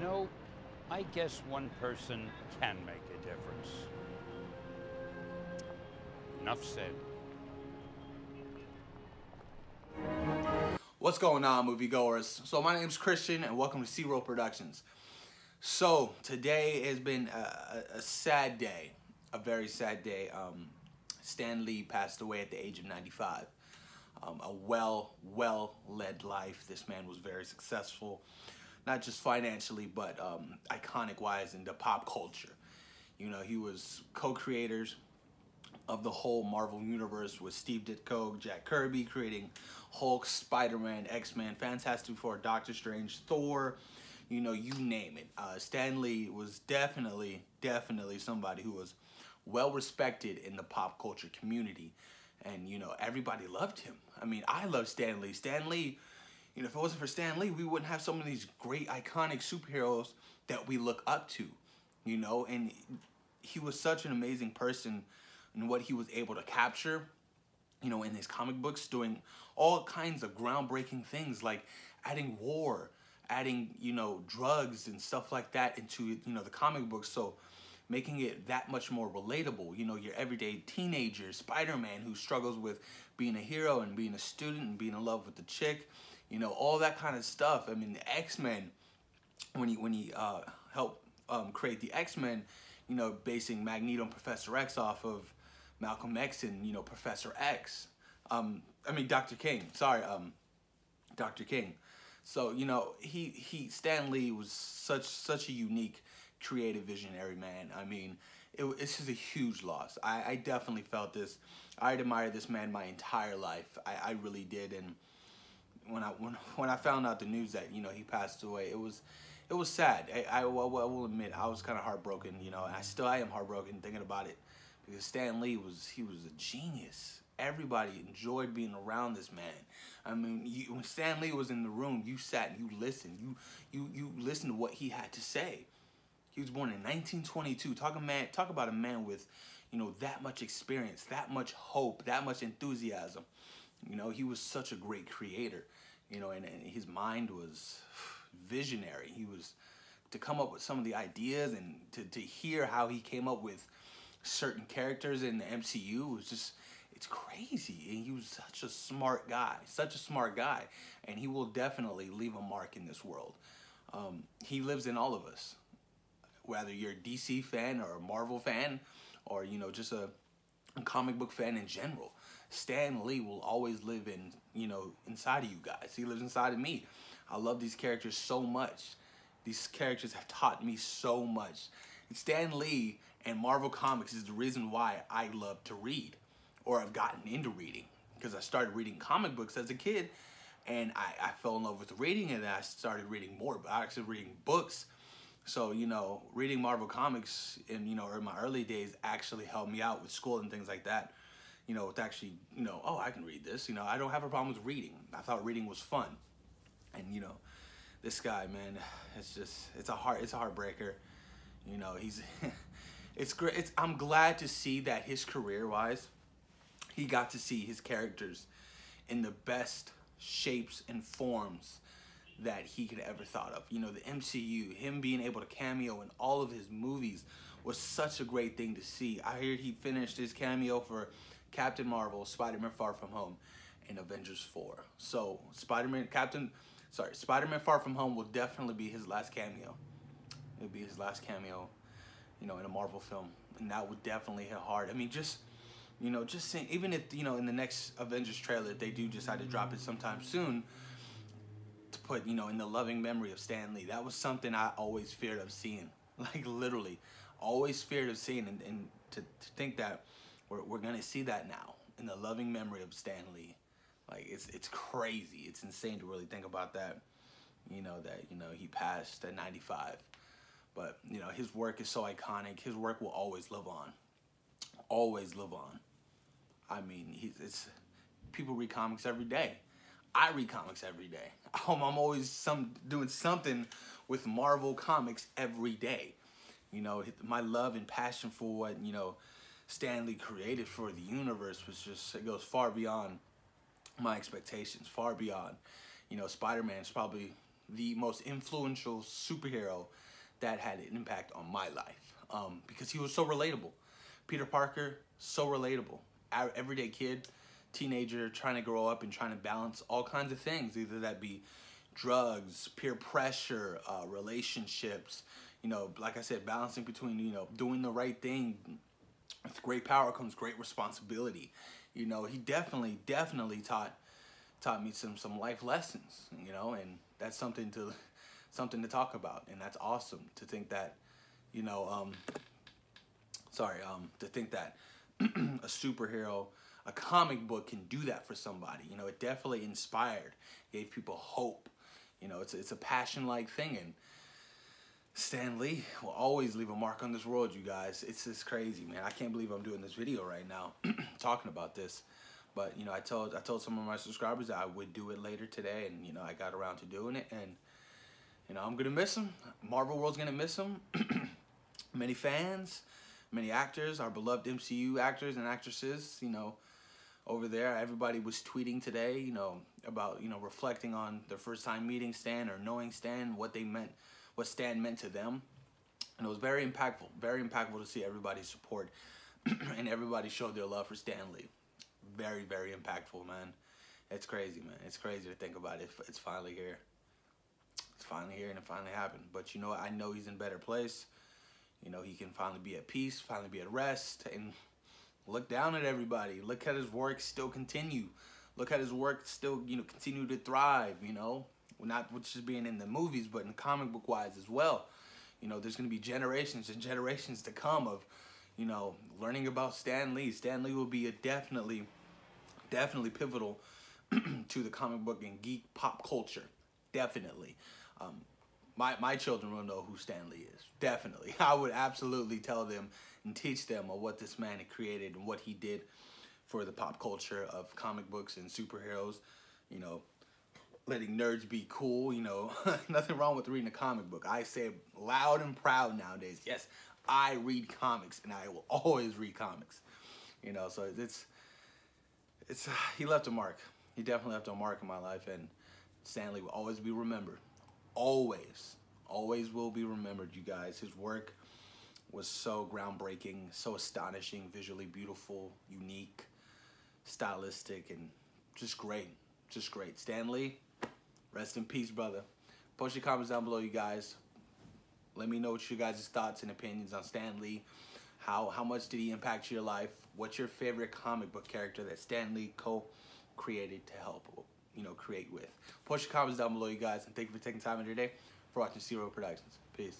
know, I guess one person can make a difference. Enough said. What's going on, moviegoers? So my name's Christian and welcome to C-Roll Productions. So today has been a sad day, a very sad day. Stan Lee passed away at the age of 95. A well-led life. This man was very successful, not just financially, but iconic-wise in the pop culture. You know, he was co-creators of the whole Marvel universe with Steve Ditko, Jack Kirby, creating Hulk, Spider-Man, X-Men, Fantastic Four, Doctor Strange, Thor, you know, you name it. Stan Lee was definitely somebody who was well respected in the pop culture community. And, you know, everybody loved him. I mean, I love Stan Lee. Stan Lee, you know, if it wasn't for Stan Lee, we wouldn't have some of these great iconic superheroes that we look up to, you know, and he was such an amazing person and what he was able to capture, you know, in his comic books, doing all kinds of groundbreaking things like adding war, adding, you know, drugs and stuff like that into, you know, the comic books. So making it that much more relatable, you know, your everyday teenager, Spider-Man, who struggles with being a hero and being a student and being in love with the chick, you know, all that kind of stuff. I mean, the X-Men, when he helped create the X-Men, you know, basing Magneto and Professor X off of Malcolm X and, you know, Professor X. Dr. King. Sorry, Dr. King. So, you know, Stan Lee was such a unique, creative, visionary man. I mean, it's just a huge loss. I definitely felt this. I admired this man my entire life. I really did. And when I found out the news that, you know, he passed away, it was sad. I will admit, I was kind of heartbroken, you know, and I am heartbroken thinking about it. Because Stan Lee was a genius. Everybody enjoyed being around this man. I mean, when Stan Lee was in the room, you sat and you listened. You listened to what he had to say. He was born in 1922. Talk about a man with, you know, that much experience, that much hope, that much enthusiasm. You know, he was such a great creator. You know, and his mind was visionary. He was to come up with some of the ideas and to hear how he came up with certain characters in the MCU was just, it's crazy. And he was such a smart guy, and he will definitely leave a mark in this world. He lives in all of us, whether you're a DC fan or a Marvel fan, or, you know, just a comic book fan in general. Stan Lee will always live in, you know, inside of you guys. He lives inside of me. I love these characters so much. These characters have taught me so much. Stan Lee and Marvel Comics is the reason why I love to read, or I've gotten into reading, because I started reading comic books as a kid, and I fell in love with reading, and then I started reading more, but actually reading books. So, you know, reading Marvel Comics in, you know, in my early days actually helped me out with school and things like that. You know, with actually, you know, oh, I can read this. You know, I don't have a problem with reading. I thought reading was fun. And, you know, this guy, man, it's a heartbreaker. You know, it's great. I'm glad to see that his career-wise, he got to see his characters in the best shapes and forms that he could ever thought of. You know, the MCU, him being able to cameo in all of his movies was such a great thing to see. I heard he finished his cameo for Captain Marvel, Spider-Man Far From Home, and Avengers 4. So Spider-Man Far From Home will definitely be his last cameo. It'll be his last cameo, you know, in a Marvel film, and that would definitely hit hard. I mean, just, you know, just saying, even if, you know, in the next Avengers trailer, if they do decide to drop it sometime soon, to put, you know, in the loving memory of Stan Lee, that was something I always feared of seeing, like literally, always feared of seeing, and to think that we're gonna see that now in the loving memory of Stan Lee, like it's crazy, it's insane to really think about that, you know, he passed at 95. But, you know, his work is so iconic. His work will always live on. Always live on. I mean, people read comics every day. I read comics every day. I'm always doing something with Marvel Comics every day. You know, my love and passion for what, you know, Stan Lee created for the universe was just, it goes far beyond my expectations, far beyond. You know, Spider-Man is probably the most influential superhero that had an impact on my life, because he was so relatable. Peter Parker, so relatable. Everyday kid, teenager, trying to grow up and trying to balance all kinds of things, either that be drugs, peer pressure, relationships, you know, like I said, balancing between, you know, doing the right thing. With great power comes great responsibility. You know, he definitely taught me some life lessons, you know, and that's something to talk about, and that's awesome to think that, you know, to think that a superhero, a comic book can do that for somebody. You know, it definitely inspired, gave people hope. You know, it's a passion-like thing, and Stan Lee will always leave a mark on this world, you guys. It's just crazy, man. I can't believe I'm doing this video right now, talking about this. But, you know, I told some of my subscribers that I would do it later today, and, you know, I got around to doing it, and, you know, I'm going to miss him. Marvel World's going to miss him. Many fans, many actors, our beloved MCU actors and actresses, you know, over there. Everybody was tweeting today, you know, about, you know, reflecting on their first time meeting Stan or knowing Stan, what Stan meant to them. And it was very impactful to see everybody's support and everybody showed their love for Stan Lee. Very, very impactful, man. It's crazy, man. It's crazy to think about it. It's finally here. It's finally here, and it finally happened. But you know what? I know he's in a better place. You know, he can finally be at peace, finally be at rest, and look down at everybody. Look at his work still continue. Look at his work still, you know, continue to thrive, you know. Not just being in the movies, but in comic book wise as well. You know, there's going to be generations and generations to come of, you know, learning about Stan Lee. Stan Lee will be a definitely pivotal to the comic book and geek pop culture. Definitely. My children will know who Stan Lee is. Definitely. I would absolutely tell them and teach them of what this man had created and what he did for the pop culture of comic books and superheroes. You know, letting nerds be cool, you know. Nothing wrong with reading a comic book. I say it loud and proud nowadays. Yes, I read comics, and I will always read comics. You know, so he left a mark. He definitely left a mark in my life, and Stan Lee will always be remembered. Always will be remembered, you guys. His work was so groundbreaking, so astonishing, visually beautiful, unique, stylistic, and just great. Just great. Stan Lee, rest in peace, brother. Post your comments down below, you guys. Let me know what your guys' thoughts and opinions on Stan Lee. How much did he impact your life? What's your favorite comic book character that Stan Lee co-created to help, you know, create with? Post your comments down below, you guys. And thank you for taking time out of your day for watching r.i.p Productions. Peace.